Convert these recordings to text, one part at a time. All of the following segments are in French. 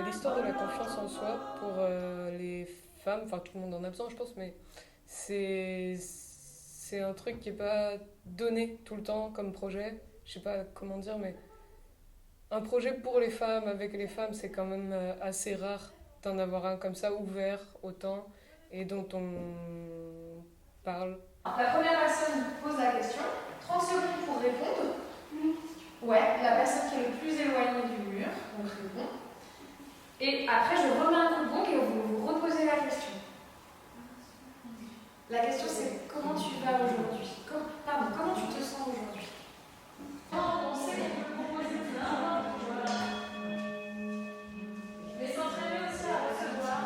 L'histoire de la confiance en soi pour les femmes, enfin tout le monde en a besoin je pense, mais c'est un truc qui est pas donné tout le temps comme projet. Je sais pas comment dire, mais un projet pour les femmes, avec les femmes, c'est quand même assez rare d'en avoir un comme ça, ouvert autant, et dont on parle. La première personne pose la question, 30 secondes pour répondre. Ouais, la personne qui est le plus éloignée du mur, donc répond. Et après, je remets un coup de gong et vous reposez la question. La question, c'est comment tu vas aujourd'hui? Comment tu te sens aujourd'hui? On sait qu'on peut proposer ça. Mais s'entraîner aussi à recevoir.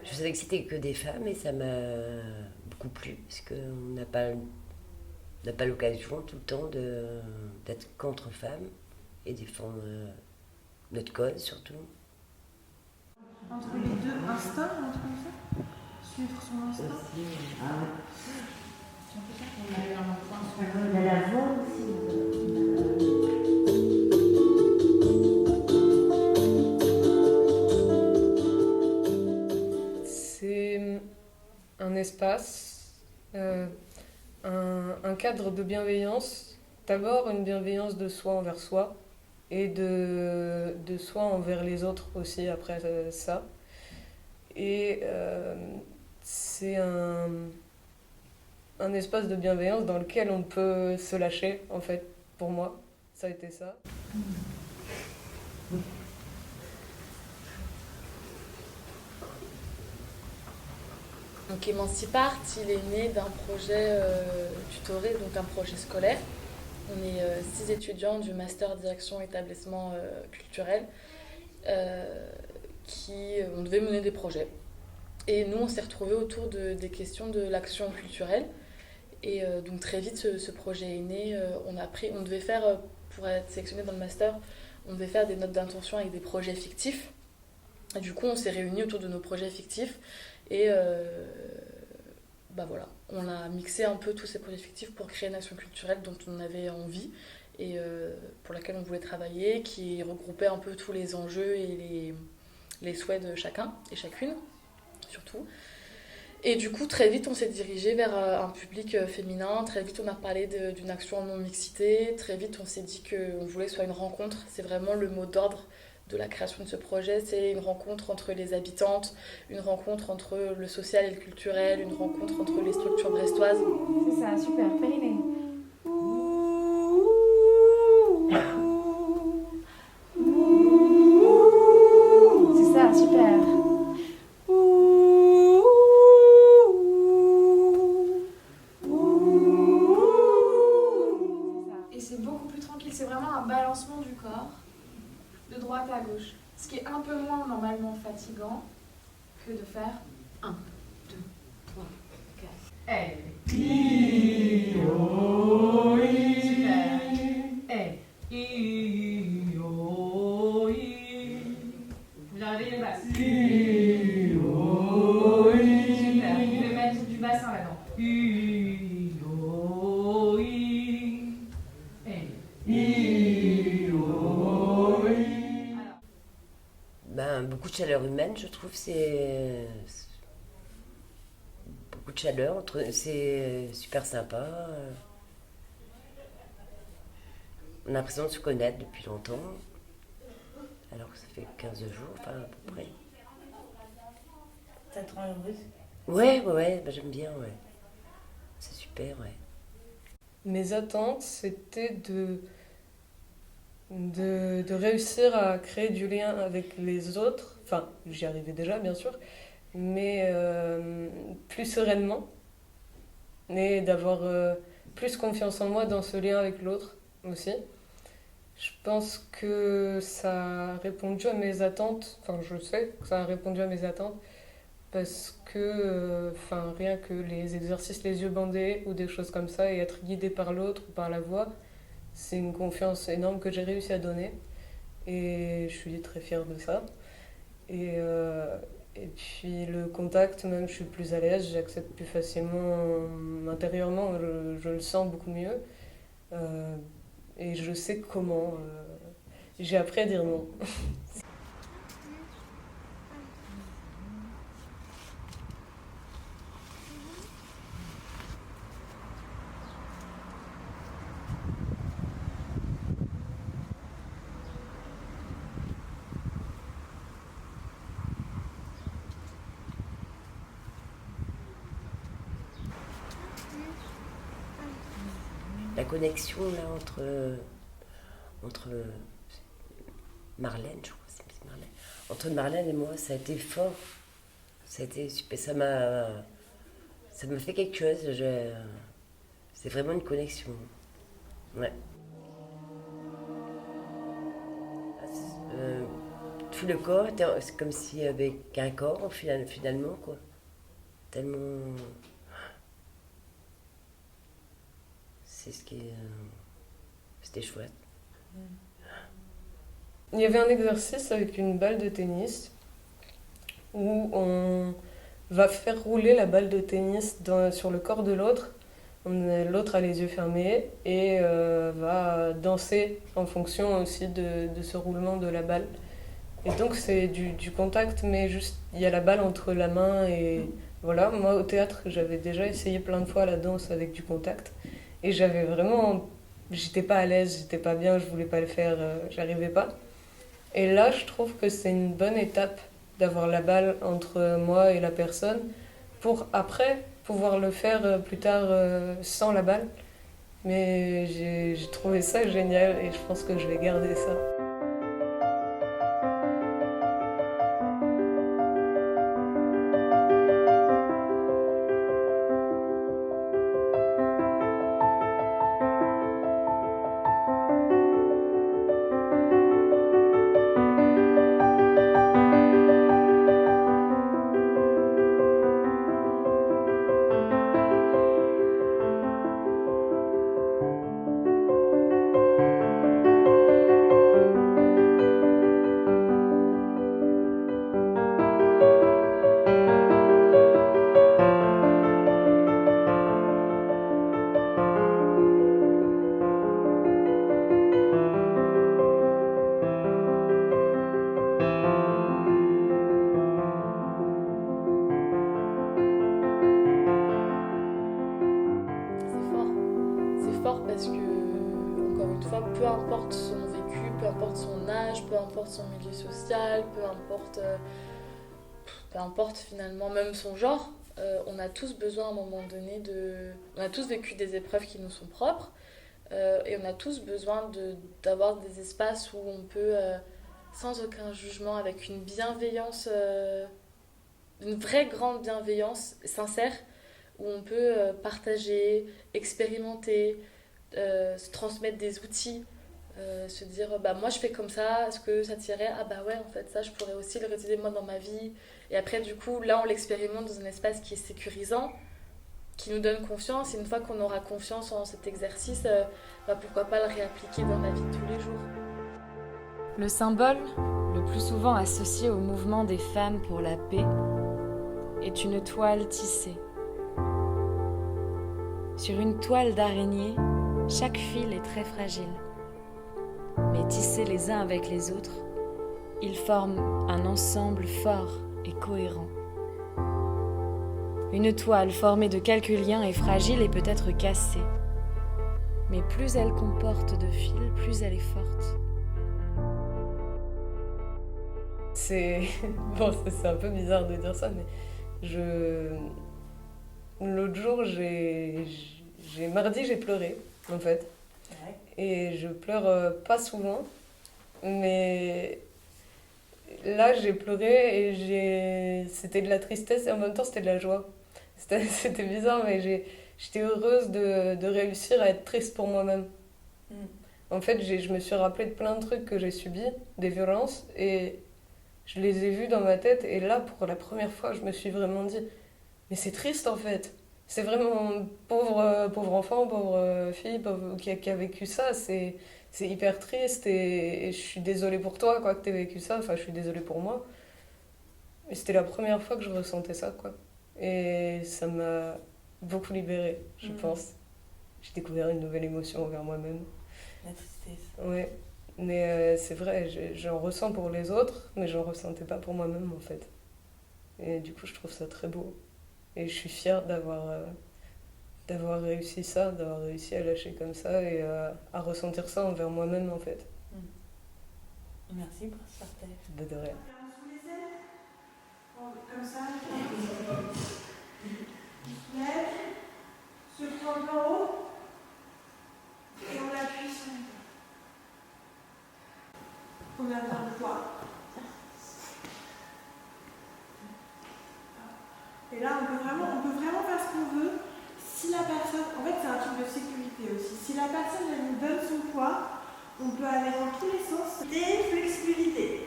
Je savais que c'était que des femmes et ça m'a beaucoup plu parce qu'on n'a pas l'occasion tout le temps d'être qu'entre femmes et défendre notre cause surtout. Entre les deux, instinct, un truc comme ça? Suivre son instinct? On a eu un point sur On a la voix aussi. C'est un espace, un cadre de bienveillance. D'abord une bienveillance de soi envers soi et de soi envers les autres aussi après ça. Et c'est un espace de bienveillance dans lequel on peut se lâcher, en fait, pour moi. Ça a été ça. Donc Emancipart, il est né d'un projet tutoré, donc un projet scolaire. On est 6 étudiants du master direction établissement culturel on devait mener des projets. Et nous, on s'est retrouvés autour des questions de l'action culturelle. Et donc très vite, ce projet est né. On devait faire, pour être sélectionné dans le master, on devait faire des notes d'intention avec des projets fictifs. Et du coup, on s'est réunis autour de nos projets fictifs. Et voilà, on a mixé un peu tous ces projets fictifs pour créer une action culturelle dont on avait envie et pour laquelle on voulait travailler, qui regroupait un peu tous les enjeux et les souhaits de chacun et chacune, surtout. Et du coup, très vite, on s'est dirigé vers un public féminin. Très vite, on a parlé d'une action en non-mixité. Très vite, on s'est dit qu'on voulait que ce soit une rencontre. C'est vraiment le mot d'ordre de la création de ce projet. C'est une rencontre entre les habitantes, une rencontre entre le social et le culturel, une rencontre entre les structures brestoises. C'est ça, super, périnée. C'est ça, super. Et c'est beaucoup plus tranquille, c'est vraiment un balancement du corps de droite à gauche. Ce qui est un peu moins normalement fatigant que de faire 1, 2, 3, 4. Hey. Super. Hey. Vous arrivez les basses. Super. Vous pouvez mettre du bassin là-dedans. Beaucoup de chaleur humaine, je trouve, c'est beaucoup de chaleur, c'est super sympa. On a l'impression de se connaître depuis longtemps, alors que ça fait 15 jours, enfin à peu près. Ça te rend heureuse? Ouais, j'aime bien, ouais. C'est super, ouais. Mes attentes, c'était de réussir à créer du lien avec les autres. Enfin, j'y arrivais déjà, bien sûr, mais plus sereinement. Et d'avoir plus confiance en moi dans ce lien avec l'autre aussi. Je pense que ça a répondu à mes attentes. Enfin, je sais que ça a répondu à mes attentes parce que rien que les exercices les yeux bandés ou des choses comme ça et être guidé par l'autre ou par la voix, c'est une confiance énorme que j'ai réussi à donner et je suis très fière de ça. Et puis le contact, même, je suis plus à l'aise, j'accepte plus facilement intérieurement, je le sens beaucoup mieux. Euh, et je sais comment. J'ai appris à dire non. La connexion là entre Marlène, je crois, c'est Marlène. Entre Marlène et moi, ça a été fort. Ça a été super. Ça m'a fait quelque chose. C'est vraiment une connexion. Ouais. Tout le corps, c'est comme si avec un corps finalement quoi. Tellement. C'est ce qui est. C'était chouette. Il y avait un exercice avec une balle de tennis où on va faire rouler la balle de tennis sur le corps de l'autre. L'autre a les yeux fermés et va danser en fonction aussi de ce roulement de la balle. Et donc c'est du contact, mais juste il y a la balle entre la main et voilà. Moi au théâtre, j'avais déjà essayé plein de fois la danse avec du contact et j'étais pas à l'aise, j'étais pas bien, je voulais pas le faire, j'arrivais pas. Et là, je trouve que c'est une bonne étape d'avoir la balle entre moi et la personne pour après pouvoir le faire plus tard sans la balle. Mais j'ai trouvé ça génial et je pense que je vais garder ça. C'est fort parce que, encore une fois, peu importe son vécu, peu importe son âge, peu importe son milieu social, peu importe finalement même son genre, on a tous besoin à un moment donné On a tous vécu des épreuves qui nous sont propres et on a tous besoin d'avoir des espaces où on peut, sans aucun jugement, avec une bienveillance, une vraie grande bienveillance sincère, où on peut partager, expérimenter, se transmettre des outils, se dire bah moi je fais comme ça, est-ce que ça t'irait? Ah bah ouais en fait ça je pourrais aussi le réutiliser moi dans ma vie. Et après du coup là on l'expérimente dans un espace qui est sécurisant, qui nous donne confiance, et une fois qu'on aura confiance en cet exercice, bah pourquoi pas le réappliquer dans la vie de tous les jours. Le symbole, le plus souvent associé au mouvement des femmes pour la paix, est une toile tissée. Sur une toile d'araignée, chaque fil est très fragile. Mais tissés les uns avec les autres, ils forment un ensemble fort et cohérent. Une toile formée de quelques liens est fragile et peut être cassée. Mais plus elle comporte de fils, plus elle est forte. C'est un peu bizarre de dire ça, mais l'autre jour, mardi, j'ai pleuré, en fait. Ouais. Et je pleure pas souvent, mais là, j'ai pleuré et c'était de la tristesse et en même temps, c'était de la joie. C'était bizarre, mais j'étais heureuse de réussir à être triste pour moi-même. En fait, je me suis rappelé de plein de trucs que j'ai subis, des violences, et je les ai vus dans ma tête et là, pour la première fois, je me suis vraiment dit, mais c'est triste en fait. C'est vraiment pauvre enfant, pauvre fille qui a vécu ça. C'est hyper triste et je suis désolée pour toi quoi, que tu aies vécu ça. Enfin, je suis désolée pour moi. Et c'était la première fois que je ressentais ça, quoi. Et ça m'a beaucoup libérée, je pense. J'ai découvert une nouvelle émotion envers moi-même. La tristesse. Ouais. Mais c'est vrai, j'en ressens pour les autres, mais j'en ressentais pas pour moi-même, en fait. Et du coup, je trouve ça très beau. Et je suis fière d'avoir réussi ça, d'avoir réussi à lâcher comme ça et à ressentir ça envers moi-même, en fait. Merci pour ce partage. De rien. Sous les ailes. Comme ça. On soulève. Se prend en haut. Et on appuie sur le dos. On atteint le poids. Et là, on peut vraiment faire ce qu'on veut. Si la personne, en fait, c'est un truc de sécurité aussi. Si la personne elle nous donne son poids, on peut aller dans tous les sens. Des flexibilités.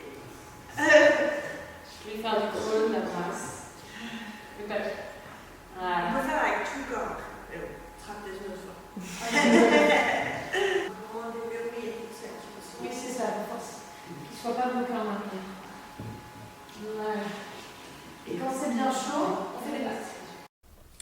Je vais faire du crawl, la brasse. Le papier. On Voilà. peut faire avec tout le corps. Mais bon, ce sera peut-être une autre fois. On déverrouille tout ça. Oui, c'est ça, la force. Qu'il ne soit pas bloqué en arrière. Voilà. Et quand c'est bien chaud, on fait les pattes.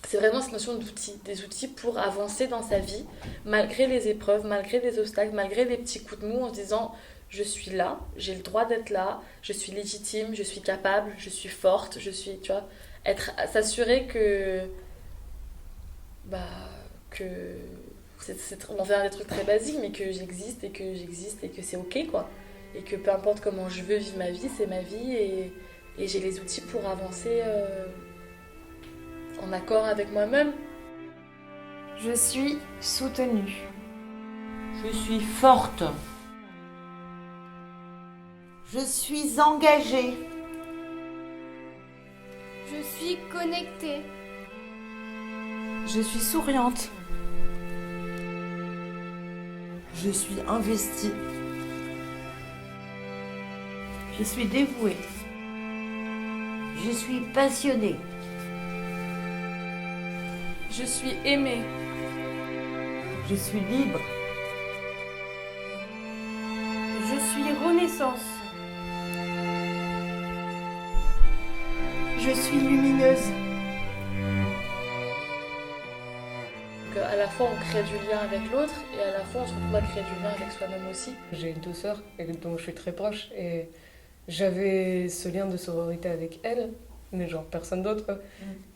C'est vraiment cette notion d'outils, des outils pour avancer dans sa vie, malgré les épreuves, malgré les obstacles, malgré les petits coups de mou, en se disant je suis là, j'ai le droit d'être là, je suis légitime, je suis capable, je suis forte, je suis, tu vois, s'assurer que on va faire des trucs très basiques, mais que j'existe et que c'est ok quoi, et que peu importe comment je veux vivre ma vie, c'est ma vie et j'ai les outils pour avancer en accord avec moi-même. Je suis soutenue. Je suis forte. Je suis engagée. Je suis connectée. Je suis souriante. Je suis investie. Je suis dévouée. Je suis passionnée. Je suis aimée. Je suis libre. Je suis renaissance. Je suis lumineuse. Donc, à la fois on crée du lien avec l'autre et à la fois on se retrouve à créer du lien avec soi-même aussi. J'ai deux sœurs dont je suis très proche et j'avais ce lien de sororité avec elles, mais genre personne d'autre.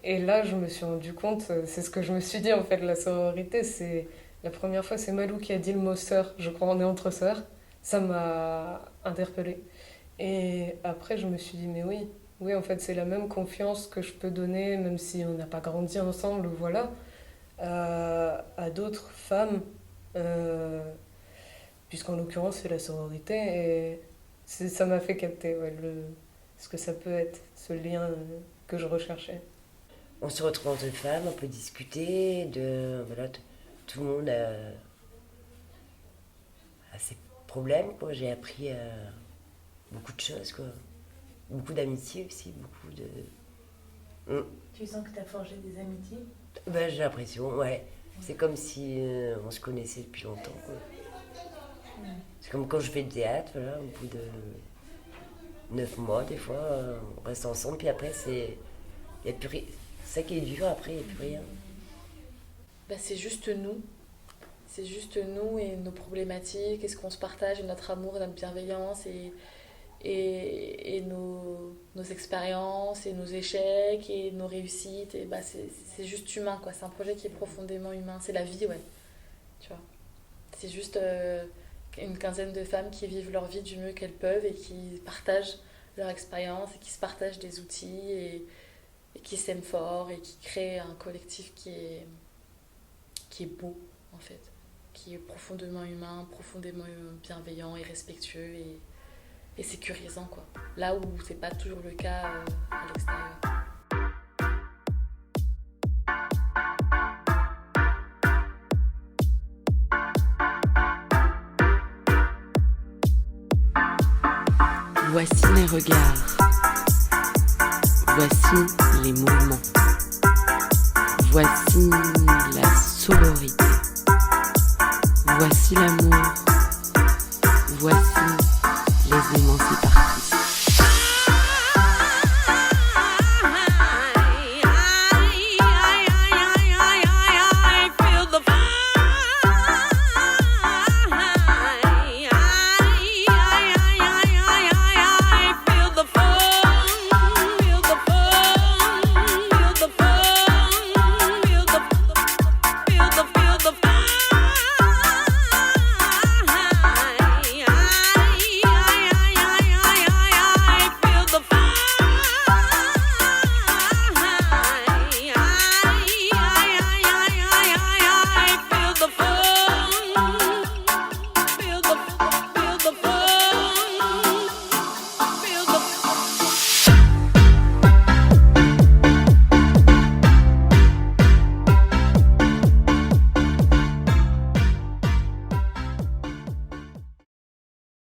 Et là, je me suis rendu compte, c'est ce que je me suis dit en fait, la sororité, c'est la première fois, c'est Malou qui a dit le mot sœur, je crois on est entre sœurs. Ça m'a interpellée. Et après, je me suis dit, mais oui, en fait, c'est la même confiance que je peux donner, même si on n'a pas grandi ensemble, voilà, à d'autres femmes, puisqu'en l'occurrence, c'est la sororité. Et ça m'a fait capter ce que ça peut être, ce lien que je recherchais. On se retrouve entre femmes, on peut discuter, tout le monde a ses problèmes, quoi. J'ai appris beaucoup de choses, quoi. Beaucoup d'amitié aussi, beaucoup de... Tu sens que tu as forgé des amitiés? J'ai l'impression, ouais. C'est comme si on se connaissait depuis longtemps, quoi. C'est comme quand je fais du théâtre, voilà, au bout de 9 mois, des fois, on reste ensemble, puis après, y a plus rien. C'est ça qui est dur, après, il n'y a plus rien. C'est juste nous. C'est juste nous et nos problématiques, et ce qu'on se partage, et notre amour, et notre bienveillance, et nos expériences, et nos échecs, et nos réussites. Et c'est juste humain, quoi. C'est un projet qui est profondément humain. C'est la vie, ouais. Tu vois. C'est juste une quinzaine de femmes qui vivent leur vie du mieux qu'elles peuvent et qui partagent leur expérience et qui se partagent des outils et qui s'aiment fort et qui créent un collectif qui est beau, en fait. Qui est profondément humain, profondément bienveillant et respectueux et sécurisant, quoi. Là où c'est pas toujours le cas à l'extérieur. Voici les regards. Voici les mouvements. Voici la sororité. Voici l'amour.